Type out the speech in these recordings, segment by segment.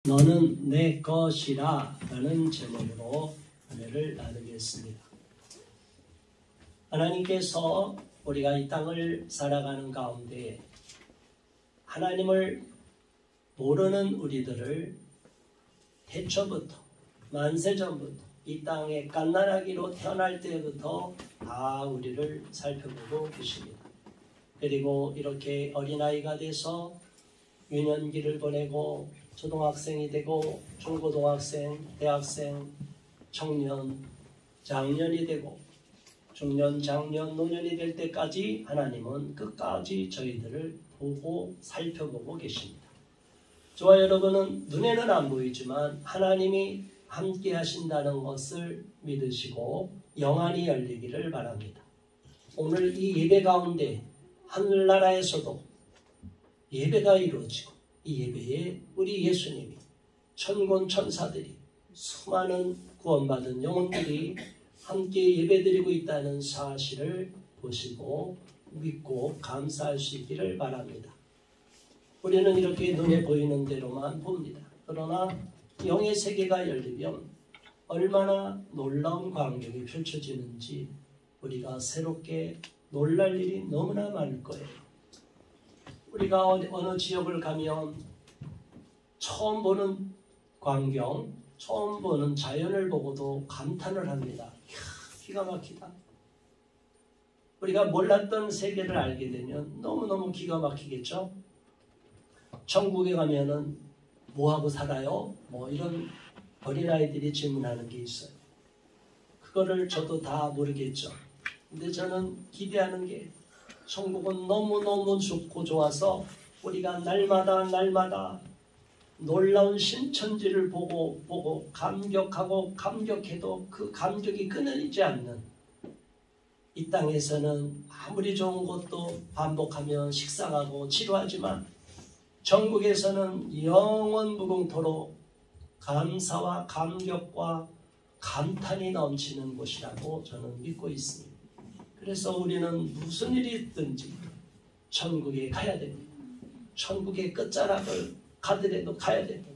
너는 내 것이라 라는 제목으로 은혜를 나누겠습니다. 하나님께서 우리가 이 땅을 살아가는 가운데 하나님을 모르는 우리들을 태초부터 만세전부터 이 땅에 갓난아기로 태어날 때부터 다 우리를 살펴보고 계십니다. 그리고 이렇게 어린아이가 돼서 유년기를 보내고 초등학생이 되고 중고등학생, 대학생, 청년, 장년이 되고 중년, 장년, 노년이 될 때까지 하나님은 끝까지 저희들을 보고 살펴보고 계십니다. 저와 여러분은 눈에는 안 보이지만 하나님이 함께 하신다는 것을 믿으시고 영안이 열리기를 바랍니다. 오늘 이 예배 가운데 하늘나라에서도 예배가 이루어지고 이 예배에 우리 예수님이 천군 천사들이 수많은 구원받은 영혼들이 함께 예배드리고 있다는 사실을 보시고 믿고 감사할 수 있기를 바랍니다. 우리는 이렇게 눈에 보이는 대로만 봅니다. 그러나 영의 세계가 열리면 얼마나 놀라운 광경이 펼쳐지는지 우리가 새롭게 놀랄 일이 너무나 많을 거예요. 우리가 어느 지역을 가면 처음 보는 광경, 처음 보는 자연을 보고도 감탄을 합니다. 이야, 기가 막히다. 우리가 몰랐던 세계를 알게 되면 너무너무 기가 막히겠죠? 천국에 가면은 뭐하고 살아요? 뭐 이런 어린아이들이 질문하는 게 있어요. 그거를 저도 다 모르겠죠. 근데 저는 기대하는 게 천국은 너무너무 좋고 좋아서 우리가 날마다 놀라운 신천지를 보고 감격하고 감격해도 그 감격이 끊이지 않는 이 땅에서는 아무리 좋은 것도 반복하면 식상하고 지루하지만 천국에서는 영원 무궁토록 감사와 감격과 감탄이 넘치는 곳이라고 저는 믿고 있습니다. 그래서 우리는 무슨 일이 있든지 천국에 가야 됩니다. 천국의 끝자락을 가더라도 가야 됩니다.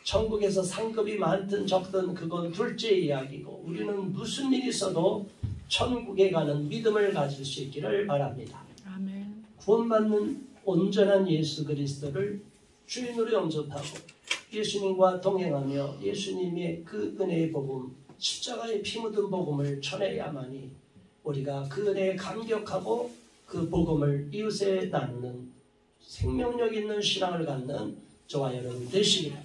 천국에서 상급이 많든 적든 그건 둘째 이야기고 우리는 무슨 일이 있어도 천국에 가는 믿음을 가질 수 있기를 바랍니다. 아멘. 구원받는 온전한 예수 그리스도를 주인으로 영접하고 예수님과 동행하며 예수님의 그 은혜의 복음, 십자가의 피 묻은 복음을 전해야만이 우리가 그 은혜에 감격하고 그 복음을 이웃에 나누는 생명력 있는 신앙을 갖는 저와 여러분 되시기를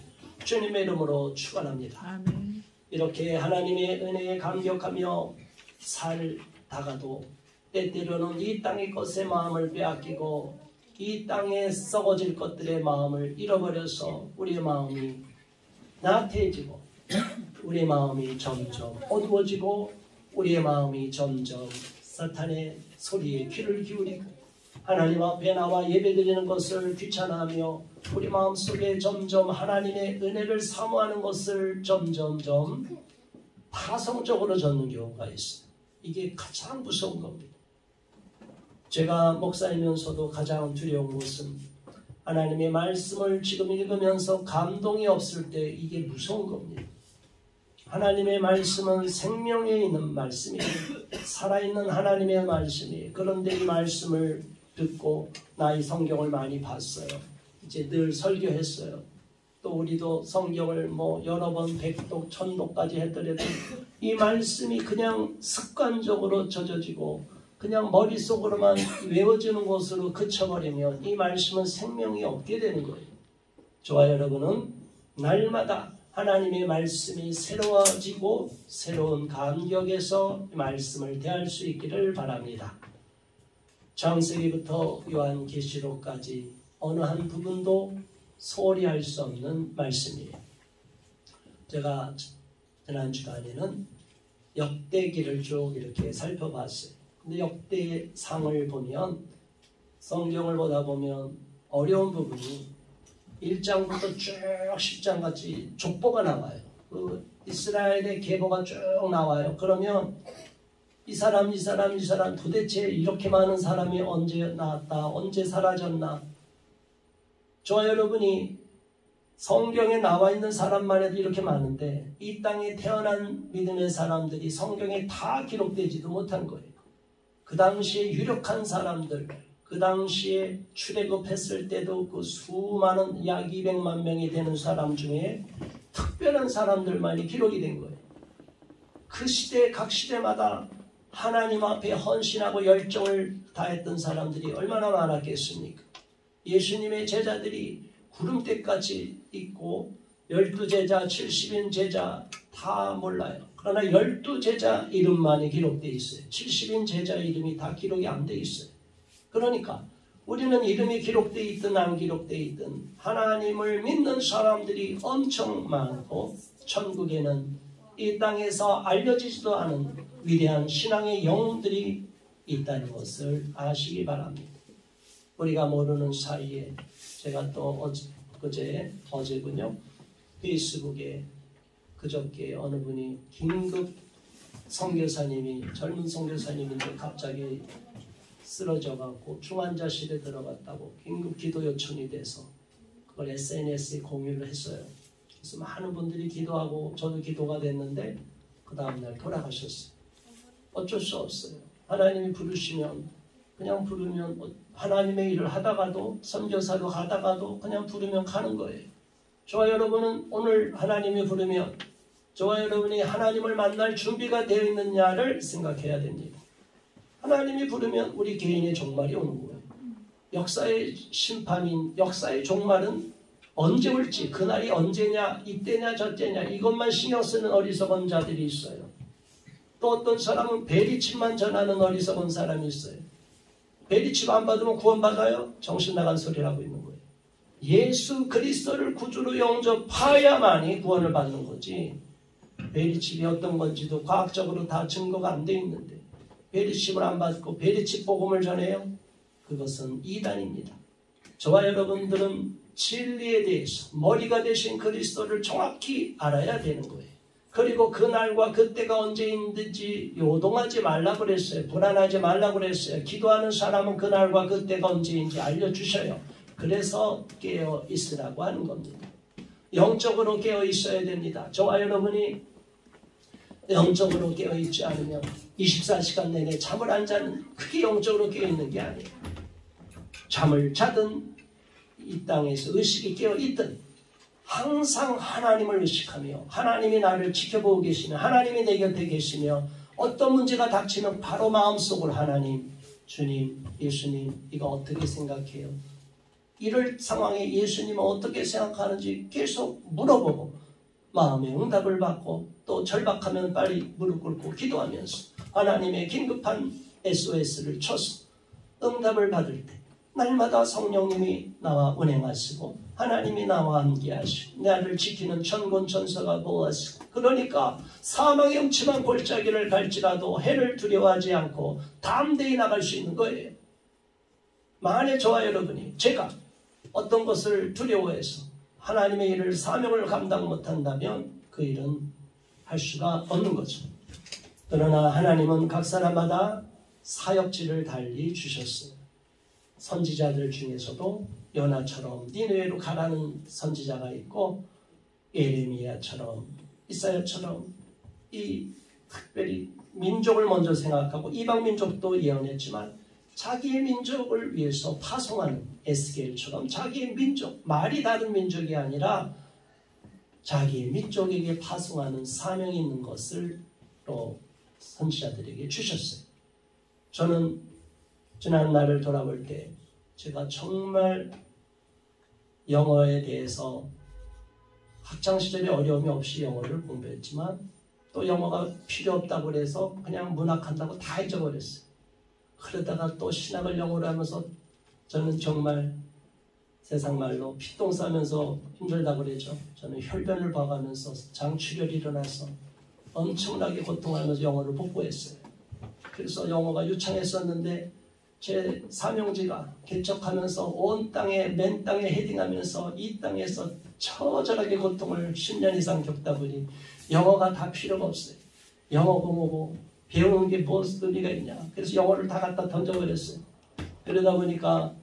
주님의 이름으로 축원합니다. 아멘. 이렇게 하나님의 은혜에 감격하며 살다가도 때때로는 이 땅의 것에 마음을 빼앗기고 이 땅에 썩어질 것들의 마음을 잃어버려서 우리의 마음이 나태해지고 우리의 마음이 점점 어두워지고 우리의 마음이 점점 사탄의 소리에 귀를 기울이고 하나님 앞에 나와 예배드리는 것을 귀찮아하며 우리 마음속에 점점 하나님의 은혜를 사모하는 것을 점점점 파성적으로 젖는 경우가 있어요. 이게 가장 무서운 겁니다. 제가 목사이면서도 가장 두려운 것은 하나님의 말씀을 지금 읽으면서 감동이 없을 때 이게 무서운 겁니다. 하나님의 말씀은 생명에 있는 말씀이에요. 살아있는 하나님의 말씀이에요. 그런데 이 말씀을 듣고 나 이 성경을 많이 봤어요. 이제 늘 설교했어요. 또 우리도 성경을 뭐 여러 번 100독, 1000독까지 했더라도 이 말씀이 그냥 습관적으로 젖어지고 그냥 머릿속으로만 외워지는 것으로 그쳐버리면 이 말씀은 생명이 없게 되는 거예요. 저와 여러분은 날마다 하나님의 말씀이 새로워지고 새로운 감격에서 이 말씀을 대할 수 있기를 바랍니다. 창세기부터 요한계시록까지 어느 한 부분도 소홀히 할 수 없는 말씀이에요. 제가 지난 주간에는 역대기를 쭉 이렇게 살펴봤어요. 근데 역대상을 보면 성경을 보다 보면 어려운 부분이 1장부터 쭉 10장까지 족보가 나와요. 그 이스라엘의 계보가 쭉 나와요. 그러면 이 사람 도대체 이렇게 많은 사람이 언제 나왔다, 언제 사라졌나? 저와 여러분이 성경에 나와 있는 사람만 해도 이렇게 많은데 이 땅에 태어난 믿음의 사람들이 성경에 다 기록되지도 못한 거예요. 그 당시에 유력한 사람들, 그 당시에 출애굽했을 때도 그 수많은 약 200만 명이 되는 사람 중에 특별한 사람들만이 기록이 된 거예요. 그 시대 각 시대마다 하나님 앞에 헌신하고 열정을 다했던 사람들이 얼마나 많았겠습니까? 예수님의 제자들이 구름대까지 있고 12제자, 70인 제자 다 몰라요. 그러나 12제자 이름만이 기록되어 있어요. 70인 제자 이름이 다 기록이 안 돼 있어요. 그러니까 우리는 이름이 기록되어 있든 안 기록되어 있든 하나님을 믿는 사람들이 엄청 많고 천국에는 이 땅에서 알려지지도 않은 위대한 신앙의 영웅들이 있다는 것을 아시기 바랍니다. 우리가 모르는 사이에 제가 또 어제군요. 페이스북에 그저께 어느 분이 긴급 선교사님이 젊은 선교사님인데 갑자기 쓰러져갖고 중환자실에 들어갔다고 긴급 기도 요청이 돼서 그걸 SNS에 공유를 했어요. 그래서 많은 분들이 기도하고 저도 기도가 됐는데 그 다음날 돌아가셨어요. 어쩔 수 없어요. 하나님이 부르시면 그냥 부르면 하나님의 일을 하다가도 선교사로 가다가도 그냥 부르면 가는 거예요. 저와 여러분은 오늘 하나님이 부르면 저와 여러분이 하나님을 만날 준비가 되어 있느냐를 생각해야 됩니다. 하나님이 부르면 우리 개인의 종말이 오는 거예요. 역사의 심판인 역사의 종말은 언제 올지 그날이 언제냐 이때냐 저때냐 이것만 신경 쓰는 어리석은 자들이 있어요. 또 어떤 사람은 베리칩만 전하는 어리석은 사람이 있어요. 베리칩 안 받으면 구원받아요? 정신 나간 소리를 하고 있는 거예요. 예수 그리스도를 구주로 영접해야만이 구원을 받는 거지. 베리칩이 어떤 건지도 과학적으로 다 증거가 안 돼 있는데 베리칩을 안 받고 베리칩 복음을 전해요? 그것은 이단입니다. 저와 여러분들은 진리에 대해서 머리가 되신 그리스도를 정확히 알아야 되는 거예요. 그리고 그날과 그때가 언제인지 요동하지 말라고 그랬어요. 불안하지 말라고 그랬어요. 기도하는 사람은 그날과 그때가 언제인지 알려주셔요. 그래서 깨어 있으라고 하는 겁니다. 영적으로 깨어 있어야 됩니다. 저와 여러분이 영적으로 깨어 있지 않으면 24시간 내내 잠을 안 자는 그게 영적으로 깨어 있는 게 아니에요. 잠을 자든 이 땅에서 의식이 깨어 있든 항상 하나님을 의식하며 하나님이 나를 지켜보고 계시며 하나님이 내 곁에 계시며 어떤 문제가 닥치면 바로 마음속으로 하나님, 주님, 예수님 이거 어떻게 생각해요? 이럴 상황에 예수님은 어떻게 생각하는지 계속 물어보고 마음의 응답을 받고 또 절박하면 빨리 무릎 꿇고 기도하면서 하나님의 긴급한 SOS를 쳐서 응답을 받을 때 날마다 성령님이 나와 운행하시고 하나님이 나와 함께하시고 나를 지키는 천군 천사가 보호하시고 그러니까 사망의 음침한 골짜기를 갈지라도 해를 두려워하지 않고 담대히 나갈 수 있는 거예요. 만약에 저와 여러분이 제가 어떤 것을 두려워해서 하나님의 일을 사명을 감당 못한다면 그 일은 할 수가 없는 거죠. 그러나 하나님은 각 사람마다 사역지를 달리 주셨어요. 선지자들 중에서도 요나처럼 니느웨로 가라는 선지자가 있고 예레미야처럼 이사야처럼 이 특별히 민족을 먼저 생각하고 이방 민족도 예언했지만 자기의 민족을 위해서 파송하는 에스겔처럼 자기의 민족, 말이 다른 민족이 아니라 자기의 민족에게 파송하는 사명이 있는 것을 또 선지자들에게 주셨어요. 저는 지난 날을 돌아볼 때 제가 정말 영어에 대해서 학창시절에 어려움이 없이 영어를 공부했지만 또 영어가 필요 없다고 해서 그냥 문학한다고 다 잊어버렸어요. 그러다가 또 신학을 영어로 하면서 저는 정말 세상 말로 피똥 싸면서 힘들다고 그러죠. 저는 혈변을 봐가면서 장출혈이 일어나서 엄청나게 고통하면서 영어를 복구했어요. 그래서 영어가 유창했었는데 제 사명지가 개척하면서 온 땅에 맨 땅에 헤딩하면서 이 땅에서 처절하게 고통을 10년 이상 겪다 보니 영어가 다 필요가 없어요. 영어 공부고 배우는 게 무슨 의미가 있냐. 그래서 영어를 다 갖다 던져버렸어요. 그러다 보니까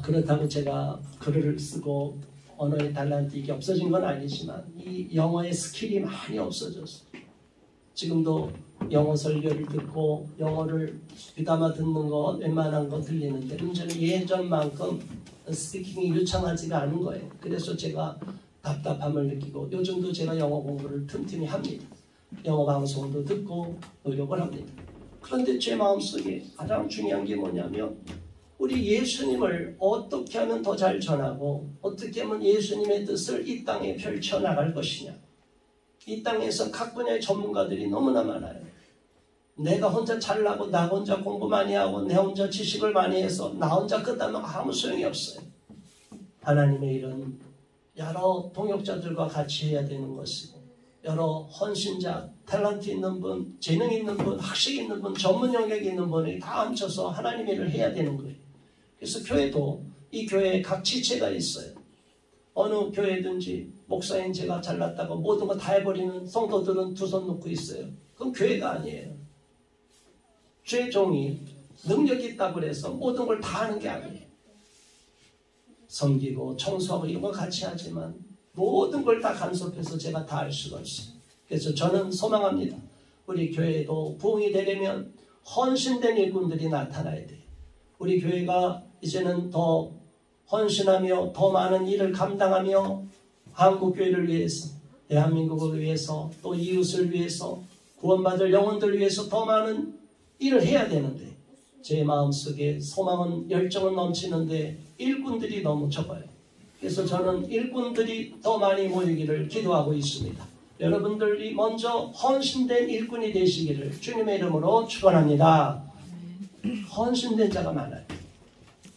그렇다고 제가 글을 쓰고 언어의 달란트 이게 없어진 건 아니지만 이 영어의 스킬이 많이 없어졌어요. 지금도 영어 설교를 듣고 영어를 귀담아 듣는 거 웬만한 거 들리는데 문제는 예전만큼 스피킹이 유창하지가 않은 거예요. 그래서 제가 답답함을 느끼고 요즘도 제가 영어 공부를 틈틈이 합니다. 영어 방송도 듣고 노력을 합니다. 그런데 제 마음속에 가장 중요한 게 뭐냐면 우리 예수님을 어떻게 하면 더 잘 전하고 어떻게 하면 예수님의 뜻을 이 땅에 펼쳐나갈 것이냐. 이 땅에서 각 분야의 전문가들이 너무나 많아요. 내가 혼자 잘나고 나 혼자 공부 많이 하고 내 혼자 지식을 많이 해서 나 혼자 끝나면 아무 소용이 없어요. 하나님의 일은 여러 동역자들과 같이 해야 되는 것이고 여러 헌신자, 탤런트 있는 분, 재능 있는 분, 학식 있는 분, 전문 영역이 있는 분이 다 합쳐서 하나님의 일을 해야 되는 거예요. 그래서 교회도 이 교회에 각 지체가 있어요. 어느 교회든지 목사인 제가 잘났다고 모든 거 다 해버리는 성도들은 두 손 놓고 있어요. 그건 교회가 아니에요. 죄종이 능력이 있다고 해서 모든 걸 다 하는 게 아니에요. 섬기고 청소하고 이런 거 같이 하지만 모든 걸 다 간섭해서 제가 다 할 수가 없어요. 그래서 저는 소망합니다. 우리 교회도 부흥이 되려면 헌신된 일꾼들이 나타나야 돼요. 우리 교회가 이제는 더 헌신하며 더 많은 일을 감당하며 한국교회를 위해서 대한민국을 위해서 또 이웃을 위해서 구원받을 영혼들을 위해서 더 많은 일을 해야 되는데 제 마음속에 소망은 열정은 넘치는데 일꾼들이 너무 적어요. 그래서 저는 일꾼들이 더 많이 모이기를 기도하고 있습니다. 여러분들이 먼저 헌신된 일꾼이 되시기를 주님의 이름으로 축원합니다. 헌신된 자가 많아요.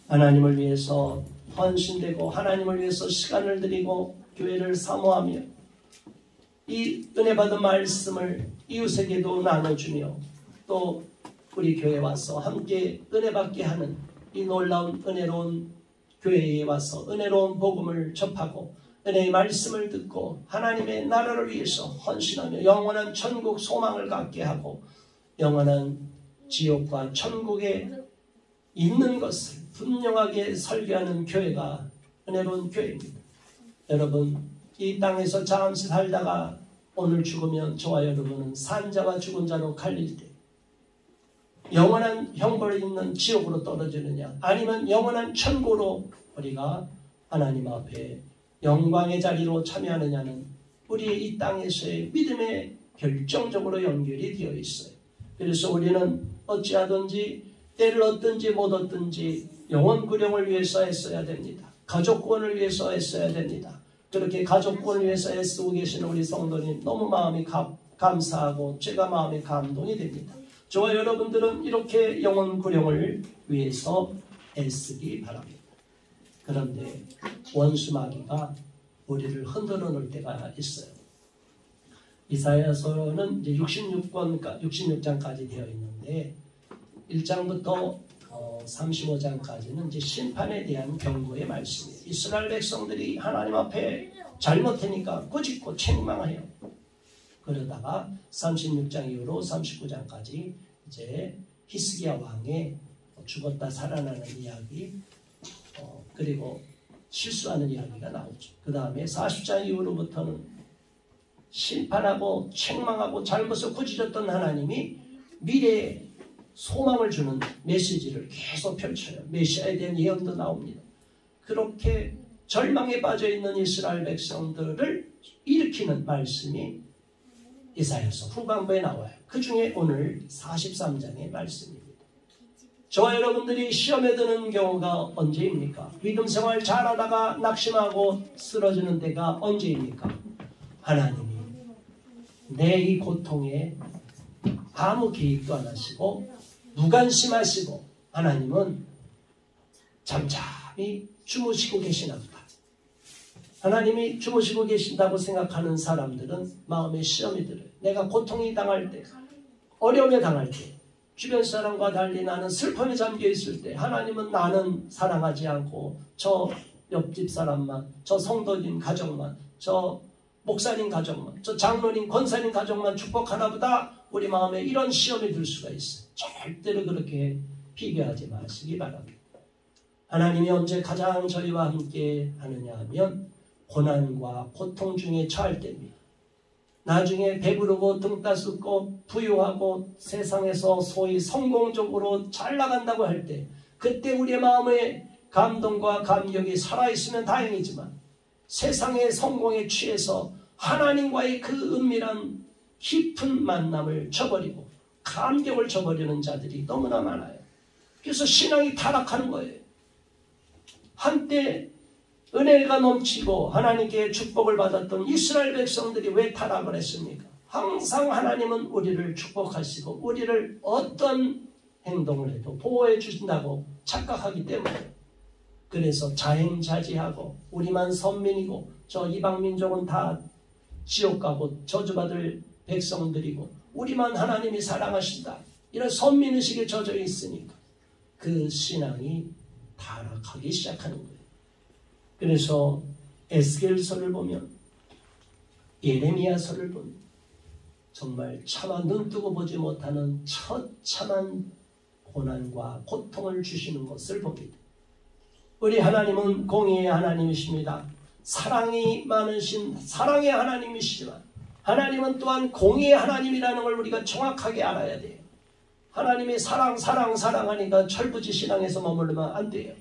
하나님을 위해서 헌신되고 하나님을 위해서 시간을 드리고 교회를 사모하며 이 은혜 받은 말씀을 이웃에게도 나눠주며 또 우리 교회에 와서 함께 은혜 받게 하는 이 놀라운 은혜로운 교회에 와서 은혜로운 복음을 접하고 은혜의 말씀을 듣고 하나님의 나라를 위해서 헌신하며 영원한 천국 소망을 갖게 하고 영원한 지옥과 천국에 있는 것을 분명하게 설교하는 교회가 은혜로운 교회입니다. 여러분 이 땅에서 잠시 살다가 오늘 죽으면 저와 여러분은 산자와 죽은 자로 갈릴 때 영원한 형벌이 있는 지옥으로 떨어지느냐 아니면 영원한 천국으로 우리가 하나님 앞에 영광의 자리로 참여하느냐는 우리의 이 땅에서의 믿음에 결정적으로 연결이 되어 있어요. 그래서 우리는 어찌하든지 때를 얻든지 못 얻든지 영혼 구령을 위해서 애써야 됩니다. 가족 구원을 위해서 애써야 됩니다. 그렇게 가족 구원을 위해서 애쓰고 계시는 우리 성도님 너무 마음이 감사하고 제가 마음이 감동이 됩니다. 저와 여러분들은 이렇게 영혼 구령을 위해서 애쓰기 바랍니다. 그런데 원수마귀가 우리를 흔들어 놓을 때가 있어요. 이사야서는 이제 66장까지 되어 있는데 1장부터 35장까지는 이제 심판에 대한 경고의 말씀이에요. 이스라엘 백성들이 하나님 앞에 잘못하니까 꾸짖고 책망해요. 그러다가 36장 이후로 39장까지 이제 히스기야 왕의 죽었다 살아나는 이야기 그리고 실수하는 이야기가 나오죠. 그 다음에 40장 이후로부터는 심판하고 책망하고 잘못을 꾸짖었던 하나님이 미래에 소망을 주는 메시지를 계속 펼쳐요. 메시아에 대한 예언도 나옵니다. 그렇게 절망에 빠져있는 이스라엘 백성들을 일으키는 말씀이 이사야서 후반부에 나와요. 그 중에 오늘 43장의 말씀입니다. 저와 여러분들이 시험에 드는 경우가 언제입니까? 믿음 생활 잘하다가 낙심하고 쓰러지는 때가 언제입니까? 하나님이 내 이 고통에 아무 개입도 안 하시고 무관심하시고 하나님은 잠잠히 주무시고 계시나 보다. 하나님이 주무시고 계신다고 생각하는 사람들은 마음에 시험이 들어요. 내가 고통이 당할 때, 어려움에 당할 때, 주변 사람과 달리 나는 슬픔에 잠겨 있을 때 하나님은 나는 사랑하지 않고 저 옆집 사람만, 저 성도님 가정만, 저 목사님 가정만, 저 장로님, 권사님 가정만 축복하나 보다 우리 마음에 이런 시험이 들 수가 있어요. 절대로 그렇게 비교하지 마시기 바랍니다. 하나님이 언제 가장 저희와 함께 하느냐 하면 고난과 고통 중에 처할 때입니다. 나중에 배부르고 등 따숩고 부유하고 세상에서 소위 성공적으로 잘 나간다고 할 때 그때 우리의 마음에 감동과 감격이 살아있으면 다행이지만 세상의 성공에 취해서 하나님과의 그 은밀한 깊은 만남을 저버리고 감격을 저버리는 자들이 너무나 많아요. 그래서 신앙이 타락하는 거예요. 한때 은혜가 넘치고 하나님께 축복을 받았던 이스라엘 백성들이 왜 타락을 했습니까? 항상 하나님은 우리를 축복하시고 우리를 어떤 행동을 해도 보호해 주신다고 착각하기 때문에 그래서 자행자지하고 우리만 선민이고 저 이방민족은 다 지옥 가고 저주받을 백성들이고 우리만 하나님이 사랑하신다. 이런 선민의식에 젖어 있으니까 그 신앙이 타락하기 시작하는 거예요. 그래서 에스겔서를 보면 예레미야서를 보면 정말 차마 눈뜨고 보지 못하는 처참한 고난과 고통을 주시는 것을 봅니다. 우리 하나님은 공의의 하나님이십니다. 사랑이 많으신 사랑의 하나님이시지만 하나님은 또한 공의의 하나님이라는 걸 우리가 정확하게 알아야 돼요. 하나님이 사랑하니까 철부지 신앙에서 머무르면 안 돼요.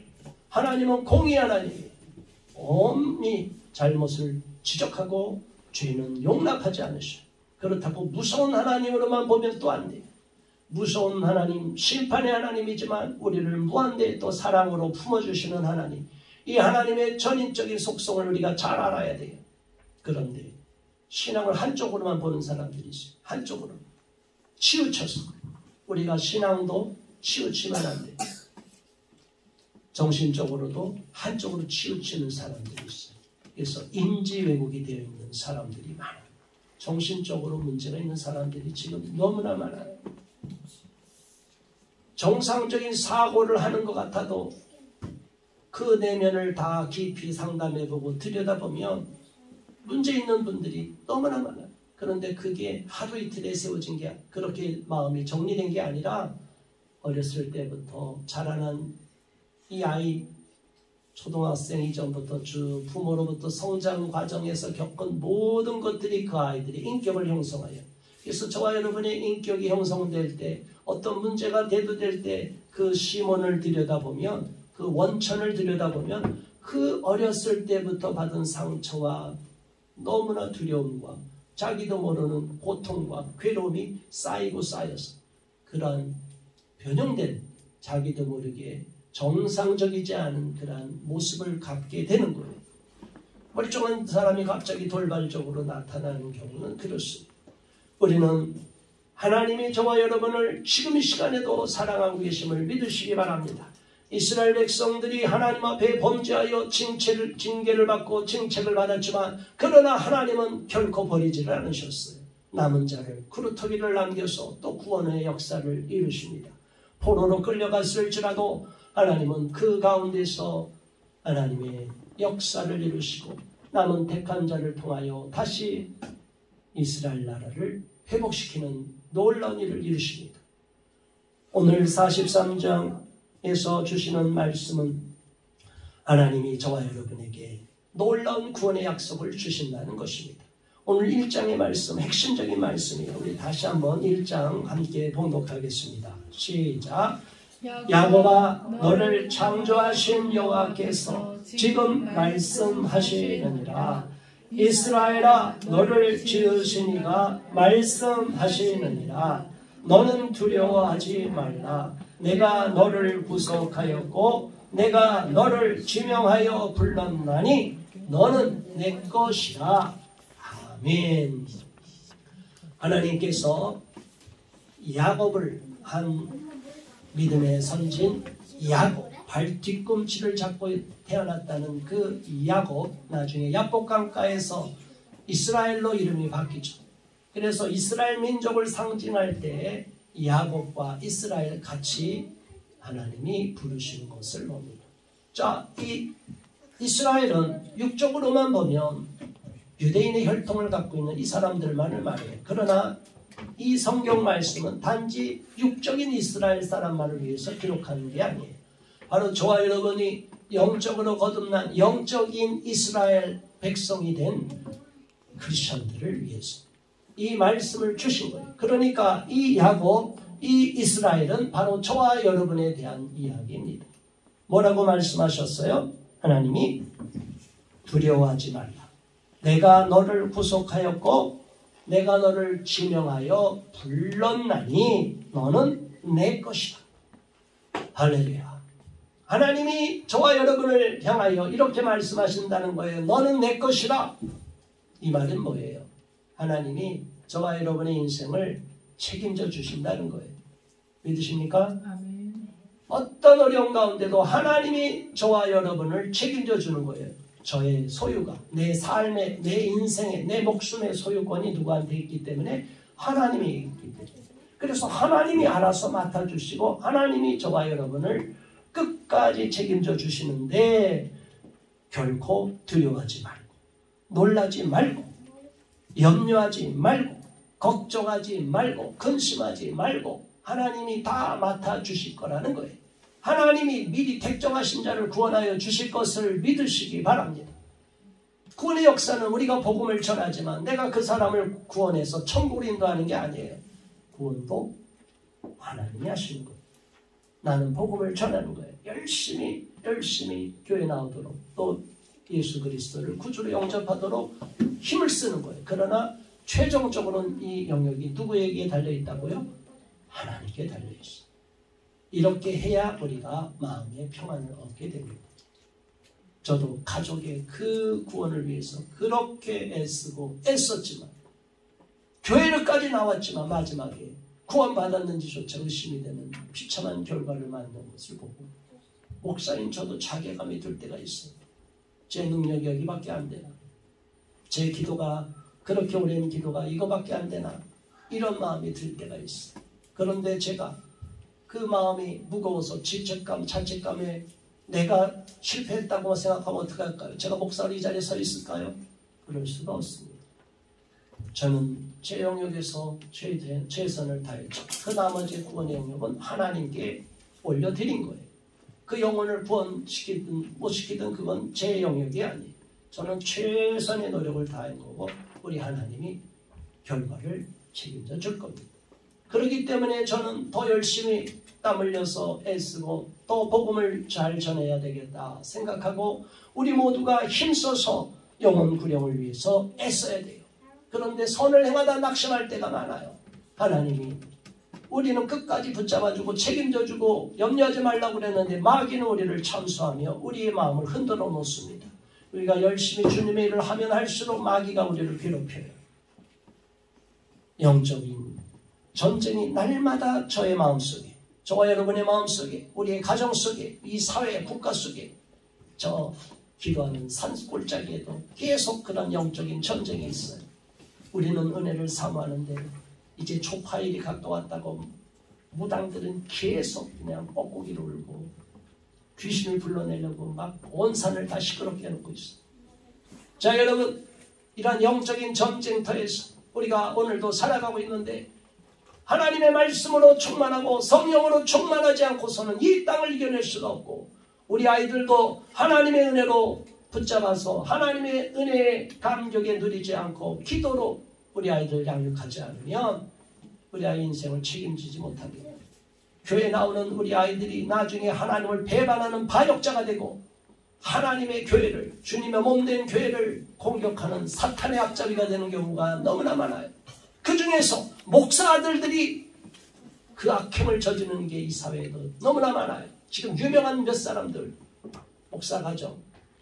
하나님은 공의의 하나님이에요. 엄히 잘못을 지적하고 죄는 용납하지 않으셔. 그렇다고 무서운 하나님으로만 보면 또 안 돼요. 무서운 하나님, 심판의 하나님이지만 우리를 무한대에 또 사랑으로 품어주시는 하나님. 이 하나님의 전인적인 속성을 우리가 잘 알아야 돼요. 그런데 신앙을 한쪽으로만 보는 사람들이 있어요. 한쪽으로. 치우쳐서. 우리가 신앙도 치우치면 안 돼요. 정신적으로도 한쪽으로 치우치는 사람들이 있어요. 그래서 인지 왜곡이 되어 있는 사람들이 많아요. 정신적으로 문제가 있는 사람들이 지금 너무나 많아요. 정상적인 사고를 하는 것 같아도 그 내면을 다 깊이 상담해보고 들여다보면 문제 있는 분들이 너무나 많아요. 그런데 그게 하루 이틀에 세워진 게 그렇게 마음이 정리된 게 아니라 어렸을 때부터 자라난 이 아이 초등학생 이전부터 쭉 부모로부터 성장 과정에서 겪은 모든 것들이 그 아이들의 인격을 형성해요. 그래서 저와 여러분의 인격이 형성될 때 어떤 문제가 대두될 때 그 시몬을 들여다보면 그 원천을 들여다보면 그 어렸을 때부터 받은 상처와 너무나 두려움과 자기도 모르는 고통과 괴로움이 쌓이고 쌓여서 그러한 변형된 자기도 모르게 정상적이지 않은 그러한 모습을 갖게 되는 거예요. 멀쩡한 사람이 갑자기 돌발적으로 나타나는 경우는 그렇습니다. 우리는 하나님이 저와 여러분을 지금 이 시간에도 사랑하고 계심을 믿으시기 바랍니다. 이스라엘 백성들이 하나님 앞에 범죄하여 징계를 받고 징책을 받았지만 그러나 하나님은 결코 버리지를 않으셨어요. 남은 자를 구루터기를 남겨서 또 구원의 역사를 이루십니다. 포로로 끌려갔을지라도 하나님은 그 가운데서 하나님의 역사를 이루시고 남은 택한 자를 통하여 다시 이스라엘 나라를 회복시키는 놀라운 일을 이루십니다. 오늘 43장에서 주시는 말씀은 하나님이 저와 여러분에게 놀라운 구원의 약속을 주신다는 것입니다. 오늘 1장의 말씀, 핵심적인 말씀이에요. 우리 다시 한번 1장 함께 봉독하겠습니다. 시작. 야곱아, 너를 창조하신 여호와께서 지금 말씀하시느니라. 이스라엘아, 너를 지으신 이가 말씀하시느니라. 너는 두려워하지 말라. 내가 너를 구속하였고 내가 너를 지명하여 불렀나니 너는 내 것이라. 아멘. 하나님께서 야곱을 한 믿음의 선진 야곱, 발 뒤꿈치를 잡고 태어났다는 그 야곱, 나중에 야복강가에서 이스라엘로 이름이 바뀌죠. 그래서 이스라엘 민족을 상징할 때 야곱과 이스라엘 같이 하나님이 부르시는 것을 봅니다. 자, 이 이스라엘은 육적으로만 보면 유대인의 혈통을 갖고 있는 이 사람들만을 말해요. 그러나 이 성경 말씀은 단지 육적인 이스라엘 사람만을 위해서 기록하는 게 아니에요. 바로 저와 여러분이 영적으로 거듭난 영적인 이스라엘 백성이 된 크리스천들을 위해서 이 말씀을 주신 거예요. 그러니까 이 야곱, 이 이스라엘은 바로 저와 여러분에 대한 이야기입니다. 뭐라고 말씀하셨어요? 하나님이 두려워하지 말라. 내가 너를 구속하였고 내가 너를 지명하여 불렀나니 너는 내 것이다. 할렐루야. 하나님이 저와 여러분을 향하여 이렇게 말씀하신다는 거예요. 너는 내 것이다. 이 말은 뭐예요? 하나님이 저와 여러분의 인생을 책임져 주신다는 거예요. 믿으십니까? 아멘. 어떤 어려움 가운데도 하나님이 저와 여러분을 책임져 주는 거예요. 저의 소유가, 내 삶의, 내 인생의, 내 목숨의 소유권이 누구한테 있기 때문에 하나님이 있기 때문에. 그래서 하나님이 알아서 맡아주시고 하나님이 저와 여러분을 끝까지 책임져 주시는데 결코 두려워하지 말고 놀라지 말고 염려하지 말고 걱정하지 말고 근심하지 말고 하나님이 다 맡아주실 거라는 거예요. 하나님이 미리 택정하신 자를 구원하여 주실 것을 믿으시기 바랍니다. 구원의 역사는 우리가 복음을 전하지만 내가 그 사람을 구원해서 천국으로 인도하는 게 아니에요. 구원도 하나님이 하시는 거예요. 나는 복음을 전하는 거예요. 열심히 교회 나오도록 또 예수 그리스도를 구주로 영접하도록 힘을 쓰는 거예요. 그러나 최종적으로는 이 영역이 누구에게 달려있다고요? 하나님께 달려있어요. 이렇게 해야 우리가 마음의 평안을 얻게 됩니다. 저도 가족의 그 구원을 위해서 그렇게 애쓰고 애썼지만 교회를까지 나왔지만 마지막에 구원받았는지조차 의심이 되는 비참한 결과를 맞는 것을 보고 목사님 저도 자괴감이 들 때가 있어요. 제 능력이 여기밖에 안 되나? 제 기도가 그렇게 오랜 기도가 이거밖에 안 되나? 이런 마음이 들 때가 있어요. 그런데 제가 그 마음이 무거워서 질책감, 자책감에 내가 실패했다고 생각하면 어떡할까요? 제가 목사로 이 자리에 서 있을까요? 그럴 수가 없습니다. 저는 제 영역에서 최선을 다했죠. 그 나머지 구원의 영역은 하나님께 올려드린 거예요. 그 영혼을 구원시키든 못 시키든 그건 제 영역이 아니에요. 저는 최선의 노력을 다한 거고 우리 하나님이 결과를 책임져 줄 겁니다. 그렇기 때문에 저는 더 열심히 땀 흘려서 애쓰고 또 복음을 잘 전해야 되겠다 생각하고 우리 모두가 힘써서 영혼 구령을 위해서 애써야 돼요. 그런데 선을 행하다 낙심할 때가 많아요. 하나님이 우리는 끝까지 붙잡아주고 책임져주고 염려하지 말라고 그랬는데 마귀는 우리를 참수하며 우리의 마음을 흔들어 놓습니다. 우리가 열심히 주님의 일을 하면 할수록 마귀가 우리를 괴롭혀요. 영적인 전쟁이 날마다 저의 마음속에, 저와 여러분의 마음속에, 우리의 가정 속에, 이 사회, 국가 속에 저 기도하는 산골짜기에도 계속 그런 영적인 전쟁이 있어요. 우리는 은혜를 사모하는데 이제 초파일이 가까웠다고 무당들은 계속 그냥 뻐꾸기를 울고 귀신을 불러내려고 막 온 산을 다 시끄럽게 해놓고 있어요. 자 여러분, 이러한 영적인 전쟁터에서 우리가 오늘도 살아가고 있는데 하나님의 말씀으로 충만하고 성령으로 충만하지 않고서는 이 땅을 이겨낼 수가 없고 우리 아이들도 하나님의 은혜로 붙잡아서 하나님의 은혜의 감격에 누리지 않고 기도로 우리 아이들 양육하지 않으면 우리 아이 인생을 책임지지 못합니다. 교회에 나오는 우리 아이들이 나중에 하나님을 배반하는 반역자가 되고 하나님의 교회를, 주님의 몸된 교회를 공격하는 사탄의 앞잡이가 되는 경우가 너무나 많아요. 그 중에서 목사 아들들이 그 악행을 저지르는 게 이 사회에도 너무나 많아요. 지금 유명한 몇 사람들, 목사 가정,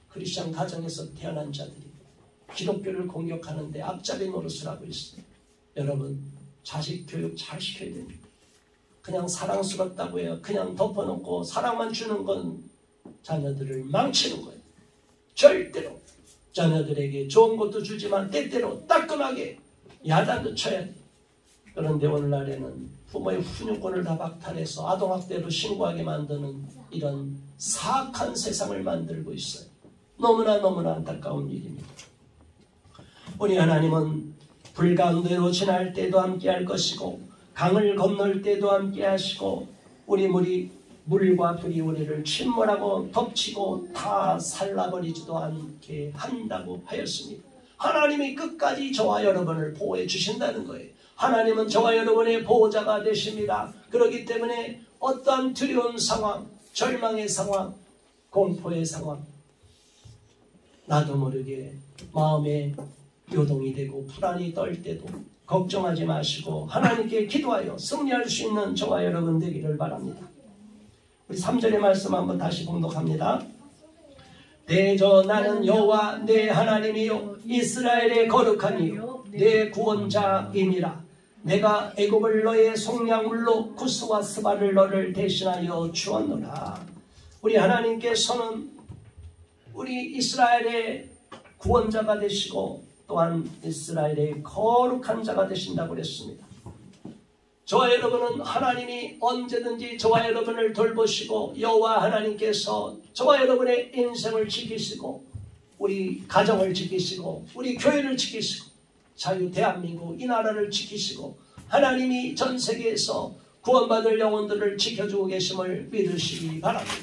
크리스천 가정에서 태어난 자들이 기독교를 공격하는데 앞잡이 노릇을 하고 있어요. 여러분, 자식 교육 잘 시켜야 됩니다. 그냥 사랑스럽다고 해요. 그냥 덮어놓고 사랑만 주는 건 자녀들을 망치는 거예요. 절대로 자녀들에게 좋은 것도 주지만 때때로 따끔하게 야단도 쳐야 돼요. 그런데 오늘날에는 부모의 훈육권을 다 박탈해서 아동학대로 신고하게 만드는 이런 사악한 세상을 만들고 있어요. 너무나 안타까운 일입니다. 우리 하나님은 불 가운데로 지날 때도 함께 할 것이고 강을 건널 때도 함께 하시고 우리 물이 물과 불이 우리를 침몰하고 덮치고 다 살라버리지도 않게 한다고 하였습니다. 하나님이 끝까지 저와 여러분을 보호해 주신다는 거예요. 하나님은 저와 여러분의 보호자가 되십니다. 그렇기 때문에 어떠한 두려운 상황, 절망의 상황, 공포의 상황, 나도 모르게 마음에 요동이 되고 불안이 떨 때도 걱정하지 마시고 하나님께 기도하여 승리할 수 있는 저와 여러분 되기를 바랍니다. 우리 3절의 말씀 한번 다시 봉독합니다. 대저 나는 여호와 내 하나님이요 이스라엘의 거룩하니요 내 구원자임이라. 내가 애굽을 너의 속량물로 구스와 스바를 너를 대신하여 주었노라. 우리 하나님께서는 우리 이스라엘의 구원자가 되시고 또한 이스라엘의 거룩한 자가 되신다고 그랬습니다. 저와 여러분은 하나님이 언제든지 저와 여러분을 돌보시고 여호와 하나님께서 저와 여러분의 인생을 지키시고 우리 가정을 지키시고 우리 교회를 지키시고 자유 대한민국 이 나라를 지키시고 하나님이 전 세계에서 구원받을 영혼들을 지켜주고 계심을 믿으시기 바랍니다.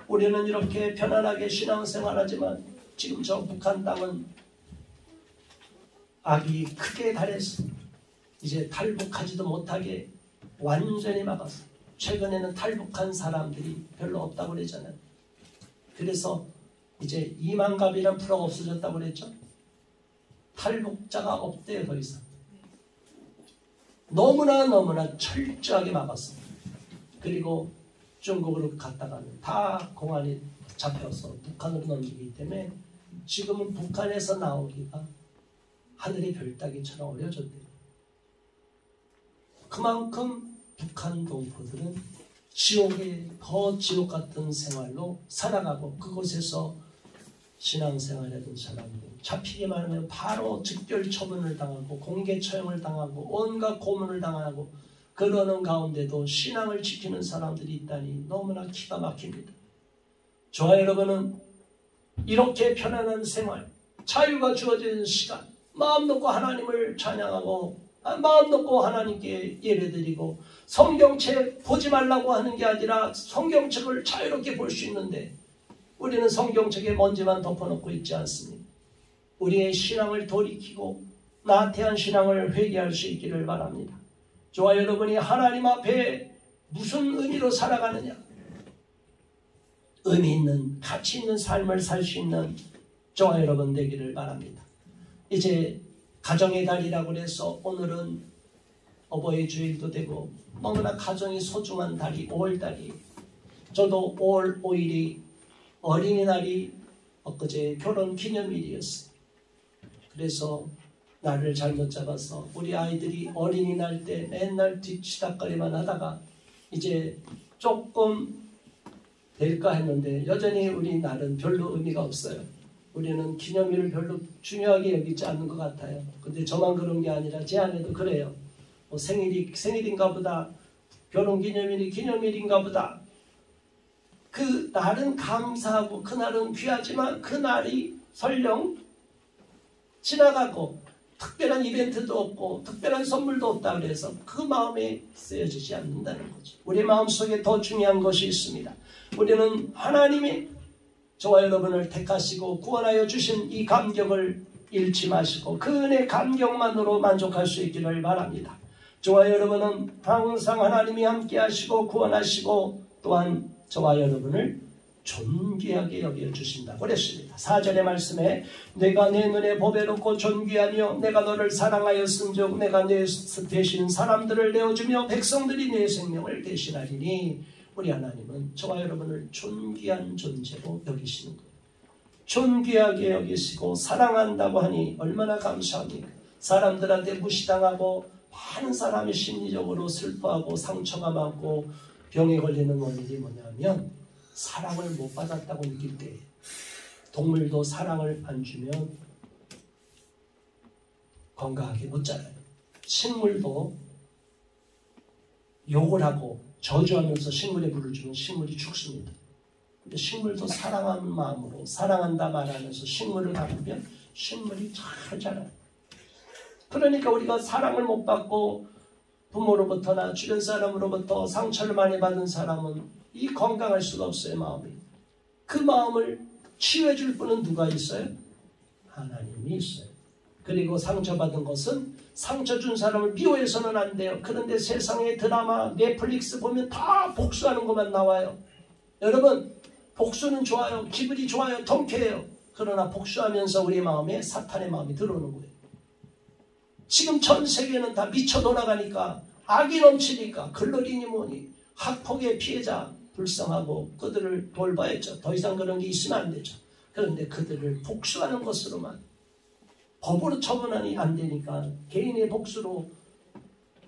우리는 이렇게 편안하게 신앙생활하지만 지금 저 북한 땅은 악이 크게 달해서 이제 탈북하지도 못하게 완전히 막았어요. 최근에는 탈북한 사람들이 별로 없다고 그러잖아요. 그래서 이제 2만 갑이란 프로가 없어졌다고 그랬죠. 탈북자가 없대요. 더 이상. 너무나 철저하게 막았어요. 그리고 중국으로 갔다가는 다 공안이 잡혀서 북한으로 넘기기 때문에 지금은 북한에서 나오기가 하늘의 별따기처럼 어려졌대요. 그만큼 북한 동포들은 지옥에 더 지옥 같은 생활로 살아가고 그곳에서 신앙생활하던 사람들 잡히기만 하면 바로 즉결 처분을 당하고 공개 처형을 당하고 온갖 고문을 당하고 그러는 가운데도 신앙을 지키는 사람들이 있다니 너무나 기가 막힙니다. 저와 여러분은 이렇게 편안한 생활, 자유가 주어진 시간, 마음 놓고 하나님을 찬양하고 마음 놓고 하나님께 예배드리고 성경책 보지 말라고 하는 게 아니라 성경책을 자유롭게 볼 수 있는데 우리는 성경책에 먼지만 덮어놓고 있지 않습니다. 우리의 신앙을 돌이키고 나태한 신앙을 회개할 수 있기를 바랍니다. 저와 여러분이 하나님 앞에 무슨 의미로 살아가느냐, 의미 있는 가치 있는 삶을 살 수 있는 저와 여러분 되기를 바랍니다. 이제 가정의 달이라고 해서 오늘은 어버이 주일도 되고 너무나 가정이 소중한 달이 5월달이에요. 저도 5월 5일이 어린이날이 엊그제 결혼기념일이었어요. 그래서 날을 잘못 잡아서 우리 아이들이 어린이날 때 맨날 뒤치다거리만 하다가 이제 조금 될까 했는데 여전히 우리 날은 별로 의미가 없어요. 우리는 기념일을 별로 중요하게 여기지 않는 것 같아요. 근데 저만 그런 게 아니라 제 아내도 그래요. 뭐 생일인가 보다, 결혼기념일이 기념일인가 보다. 그 날은 감사하고 그 날은 귀하지만 그 날이 설령 지나가고 특별한 이벤트도 없고 특별한 선물도 없다 그래서 그 마음에 쓰여지지 않는다는 거죠. 우리 마음속에 더 중요한 것이 있습니다. 우리는 하나님이 저와 여러분을 택하시고 구원하여 주신 이 감격을 잃지 마시고 그 은혜 감격만으로 만족할 수 있기를 바랍니다. 저와 여러분은 항상 하나님이 함께 하시고 구원하시고 또한 저와 여러분을 존귀하게 여겨주신다고 그랬습니다. 4절의 말씀에 내가 내 눈에 보배롭고 존귀하며 내가 너를 사랑하였은즉 내가 내 대신 사람들을 내어주며 백성들이 내 생명을 대신하리니 우리 하나님은 저와 여러분을 존귀한 존재로 여기시는 거예요. 존귀하게 여기시고 사랑한다고 하니 얼마나 감사합니까? 사람들한테 무시당하고 많은 사람이 심리적으로 슬퍼하고 상처가 많고 병에 걸리는 원인이 뭐냐면 사랑을 못 받았다고 느낄 때 동물도 사랑을 안 주면 건강하게 못 자라요. 식물도 욕을 하고 저주하면서 식물에 물을 주면 식물이 죽습니다. 근데 식물도 사랑하는 마음으로 사랑한다 말하면서 식물을 다루면 식물이 잘 자라요. 그러니까 우리가 사랑을 못 받고 부모로부터나 주변 사람으로부터 상처를 많이 받은 사람은 이 건강할 수가 없어요. 마음이. 그 마음을 치유해 줄 분은 누가 있어요? 하나님이 있어요. 그리고 상처받은 것은 상처 준 사람을 미워해서는 안 돼요. 그런데 세상의 드라마, 넷플릭스 보면 다 복수하는 것만 나와요. 여러분, 복수는 좋아요. 기분이 좋아요. 통쾌해요. 그러나 복수하면서 우리 마음에 사탄의 마음이 들어오는 거예요. 지금 전 세계는 다 미쳐 돌아가니까, 악이 넘치니까, 글로리니 뭐니 학폭의 피해자 불쌍하고 그들을 돌봐야죠. 더 이상 그런 게 있으면 안 되죠. 그런데 그들을 복수하는 것으로만 법으로 처분하니 안 되니까 개인의 복수로,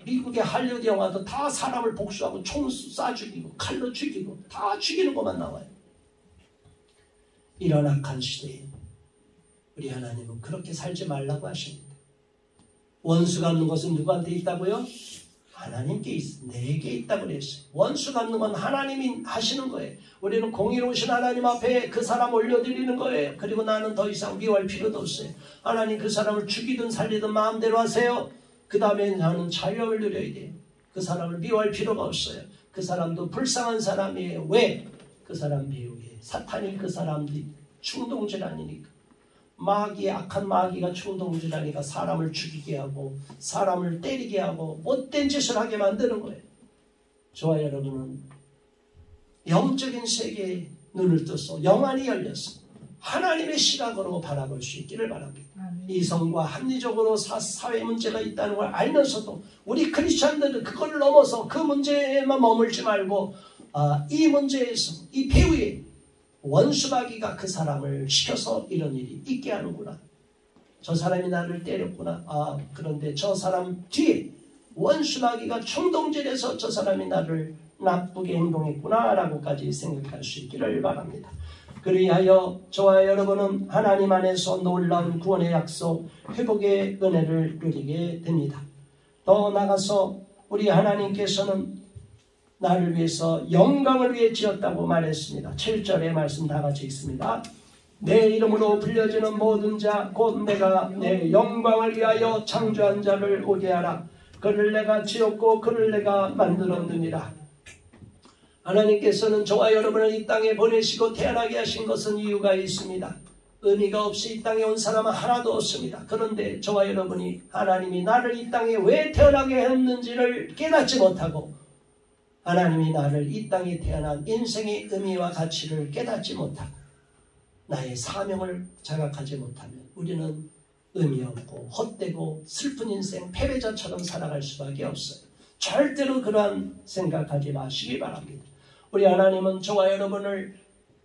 미국의 할리우드 영화도 다 사람을 복수하고 총 쏴 죽이고 칼로 죽이고 다 죽이는 것만 나와요. 이런 악한 시대에 우리 하나님은 그렇게 살지 말라고 하십니다. 원수 갚는 것은 누구한테 있다고요? 하나님께 있어. 내게 있다고 그랬어요. 원수 갚는 건 하나님이 하시는 거예요. 우리는 공의로우신 하나님 앞에 그 사람 올려드리는 거예요. 그리고 나는 더 이상 미워할 필요도 없어요. 하나님 그 사람을 죽이든 살리든 마음대로 하세요. 그 다음에 나는 자유함을 누려야 돼요. 그 사람을 미워할 필요가 없어요. 그 사람도 불쌍한 사람이에요. 왜? 그 사람 배우에 사탄이 그 사람들이 충동질환이니까. 마귀, 악한 마귀가 충동질하니까 사람을 죽이게 하고 사람을 때리게 하고 못된 짓을 하게 만드는 거예요. 저와 여러분은 영적인 세계에 눈을 떠서 영안이 열려서 하나님의 시각으로 바라볼 수 있기를 바랍니다. 이성과 합리적으로 사회 문제가 있다는 걸 알면서도 우리 크리스찬들은 그걸 넘어서 그 문제에만 머물지 말고 이 문제에서 이 배후에 원수마귀가 그 사람을 시켜서 이런 일이 있게 하는구나. 저 사람이 나를 때렸구나. 그런데 저 사람 뒤에 원수마귀가 충동질해서 저 사람이 나를 나쁘게 행동했구나 라고까지 생각할 수 있기를 바랍니다. 그리하여 저와 여러분은 하나님 안에서 놀라운 구원의 약속, 회복의 은혜를 누리게 됩니다. 더 나아가서 우리 하나님께서는 나를 위해서 영광을 위해 지었다고 말했습니다. 7절의 말씀 다 같이 읽습니다. 내 이름으로 불려지는 모든 자 곧 내가 내 영광을 위하여 창조한 자를 오게 하라. 그를 내가 지었고 그를 내가 만들었느니라. 하나님께서는 저와 여러분을 이 땅에 보내시고 태어나게 하신 것은 이유가 있습니다. 의미가 없이 이 땅에 온 사람은 하나도 없습니다. 그런데 저와 여러분이 하나님이 나를 이 땅에 왜 태어나게 했는지를 깨닫지 못하고 하나님이 나를 이 땅에 태어난 인생의 의미와 가치를 깨닫지 못하고 나의 사명을 자각하지 못하면 우리는 의미 없고 헛되고 슬픈 인생 패배자처럼 살아갈 수밖에 없어요. 절대로 그러한 생각하지 마시기 바랍니다. 우리 하나님은 저와 여러분을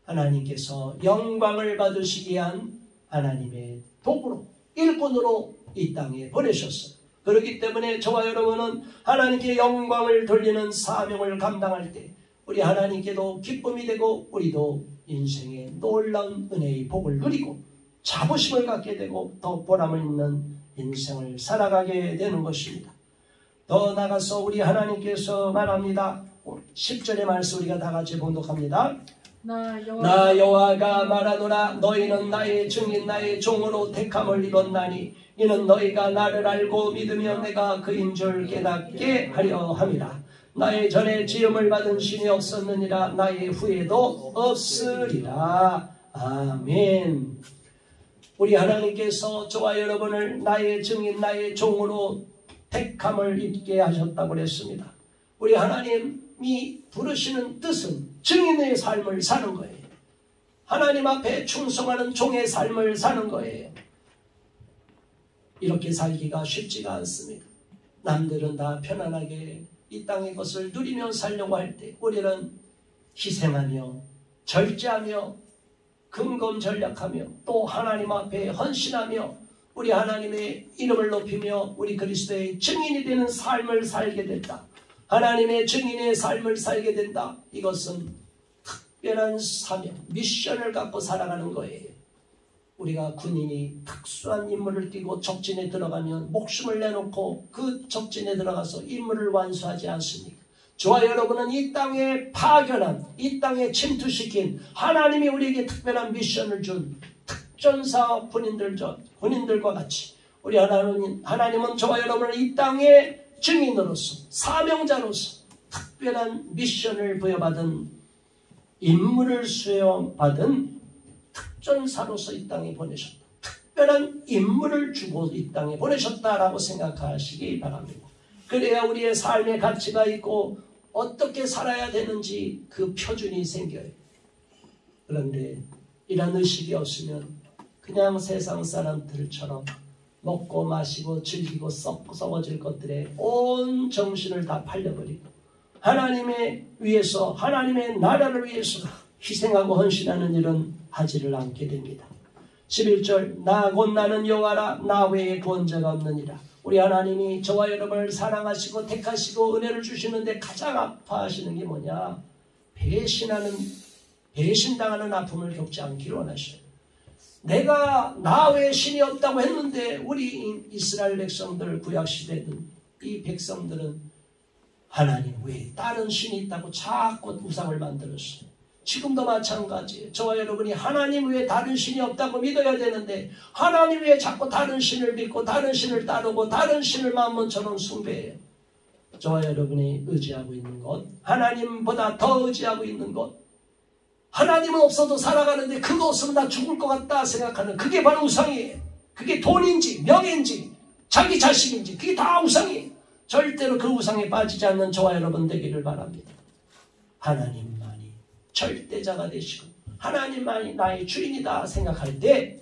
하나님께서 영광을 받으시기 위한 하나님의 도구로 일꾼으로 이 땅에 보내셨어요. 그렇기 때문에 저와 여러분은 하나님께 영광을 돌리는 사명을 감당할 때 우리 하나님께도 기쁨이 되고 우리도 인생의 놀라운 은혜의 복을 누리고 자부심을 갖게 되고 더 보람을 있는 인생을 살아가게 되는 것입니다. 더 나아가서 우리 하나님께서 말합니다. 10절의 말씀 우리가 다 같이 봉독합니다. 나 여호와가 말하노라. 너희는 나의 증인 나의 종으로 택함을 이뤘나니 이는 너희가 나를 알고 믿으며 내가 그인 줄 깨닫게 하려 함이라. 나의 전에 지음을 받은 신이 없었느니라. 나의 후에도 없으리라. 아멘. 우리 하나님께서 저와 여러분을 나의 증인 나의 종으로 택함을 입게 하셨다고 그랬습니다. 우리 하나님이 부르시는 뜻은 증인의 삶을 사는 거예요. 하나님 앞에 충성하는 종의 삶을 사는 거예요. 이렇게 살기가 쉽지가 않습니다. 남들은 다 편안하게 이 땅의 것을 누리며 살려고 할 때 우리는 희생하며 절제하며 금검전략하며 또 하나님 앞에 헌신하며 우리 하나님의 이름을 높이며 우리 그리스도의 증인이 되는 삶을 살게 된다. 하나님의 증인의 삶을 살게 된다. 이것은 특별한 사명, 미션을 갖고 살아가는 거예요. 우리가 군인이 특수한 임무를 띠고 적진에 들어가면 목숨을 내놓고 그 적진에 들어가서 임무를 완수하지 않습니까? 저와 여러분은 이 땅에 파견한, 이 땅에 침투시킨 하나님이 우리에게 특별한 미션을 준 특전사 군인들과 같이 우리 하나님은 저와 여러분을 이 땅의 증인으로서 사명자로서 특별한 미션을 부여받은 인물을 수여받은 특전사로서 이 땅에 보내셨다. 특별한 인물을 주고 이 땅에 보내셨다라고 생각하시기 바랍니다. 그래야 우리의 삶의 가치가 있고 어떻게 살아야 되는지 그 표준이 생겨요. 그런데 이런 의식이 없으면 그냥 세상 사람들처럼 먹고 마시고 즐기고 썩어질 것들에 온 정신을 다 팔려버리고 하나님의 위해서 하나님의 나라를 위해서 희생하고 헌신하는 일은 하지를 않게 됩니다. 11절 나 곧 나는 여호와라 나 외에 구원자가 없느니라. 우리 하나님이 저와 여러분을 사랑하시고 택하시고 은혜를 주시는데 가장 아파하시는 게 뭐냐? 배신당하는 아픔을 겪지 않기를 원하셔요. 내가 나 외에 신이 없다고 했는데 우리 이스라엘 백성들 구약시대든 이 백성들은 하나님 외에 다른 신이 있다고 자꾸 우상을 만들었어요. 지금도 마찬가지예요. 저와 여러분이 하나님 외에 다른 신이 없다고 믿어야 되는데 하나님 외에 자꾸 다른 신을 믿고 다른 신을 따르고 다른 신을 마음처럼 숭배해요. 저와 여러분이 의지하고 있는 것, 하나님보다 더 의지하고 있는 것, 하나님은 없어도 살아가는데 그거 없으면 나 죽을 것 같다 생각하는 그게 바로 우상이에요. 그게 돈인지 명예인지 자기 자식인지 그게 다 우상이에요. 절대로 그 우상에 빠지지 않는 저와 여러분 되기를 바랍니다. 하나님만이 절대자가 되시고 하나님만이 나의 주인이다 생각할 때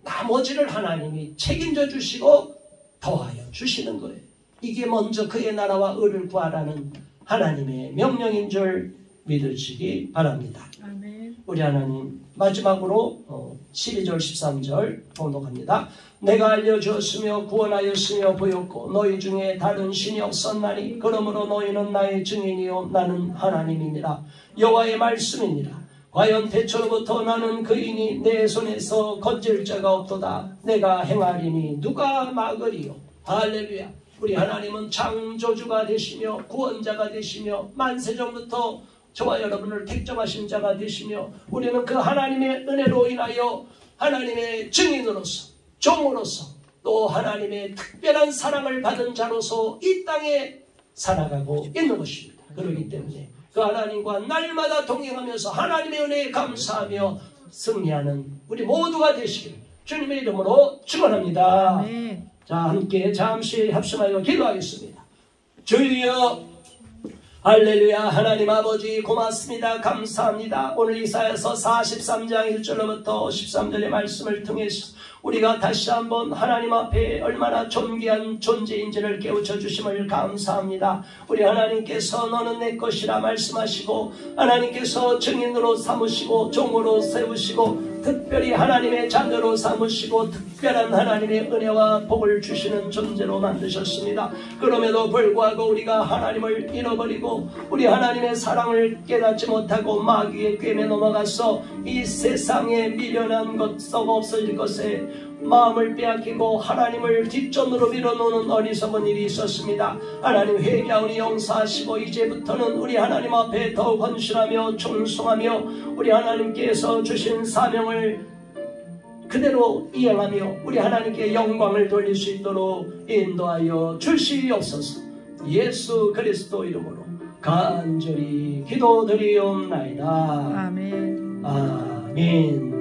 나머지를 하나님이 책임져 주시고 더하여 주시는 거예요. 이게 먼저 그의 나라와 의를 구하라는 하나님의 명령인 줄 믿으시기 바랍니다. 아멘. 우리 하나님 마지막으로 12절 13절 봉독합니다. 내가 알려주었으며 구원하였으며 보였고 너희 중에 다른 신이 없었나니 그러므로 너희는 나의 증인이요 나는 하나님이니라. 여호와의 말씀이니라. 과연 태초로부터 나는 그이니 내 손에서 건질 자가 없도다. 내가 행하리니 누가 막으리요. 할렐루야. 우리 하나님은 창조주가 되시며 구원자가 되시며 만세전부터 저와 여러분을 택정하신 자가 되시며 우리는 그 하나님의 은혜로 인하여 하나님의 증인으로서 종으로서 또 하나님의 특별한 사랑을 받은 자로서 이 땅에 살아가고 있는 것입니다. 그렇기 때문에 그 하나님과 날마다 동행하면서 하나님의 은혜에 감사하며 승리하는 우리 모두가 되시길 주님의 이름으로 축원합니다. 아멘. 자, 함께 잠시 합심하여 기도하겠습니다. 주여 할렐루야. 하나님 아버지 고맙습니다. 감사합니다. 오늘 이사야서 43장 1절로부터 13절의 말씀을 통해서 우리가 다시 한번 하나님 앞에 얼마나 존귀한 존재인지를 깨우쳐 주심을 감사합니다. 우리 하나님께서 너는 내 것이라 말씀하시고 하나님께서 증인으로 삼으시고 종으로 세우시고 특별히 하나님의 자녀로 삼으시고 특별한 하나님의 은혜와 복을 주시는 존재로 만드셨습니다. 그럼에도 불구하고 우리가 하나님을 잃어버리고 우리 하나님의 사랑을 깨닫지 못하고 마귀의 꿰매 넘어가서 이 세상에 미련한 것 썩어 없어질 것에 마음을 빼앗기고 하나님을 뒷전으로 밀어놓는 어리석은 일이 있었습니다. 하나님 회개하오니 용서하시고 이제부터는 우리 하나님 앞에 더욱 헌신하며 충성하며 우리 하나님께서 주신 사명을 그대로 이행하며 우리 하나님께 영광을 돌릴 수 있도록 인도하여 주시옵소서. 예수 그리스도 이름으로 간절히 기도드리옵나이다. 아멘. 아멘.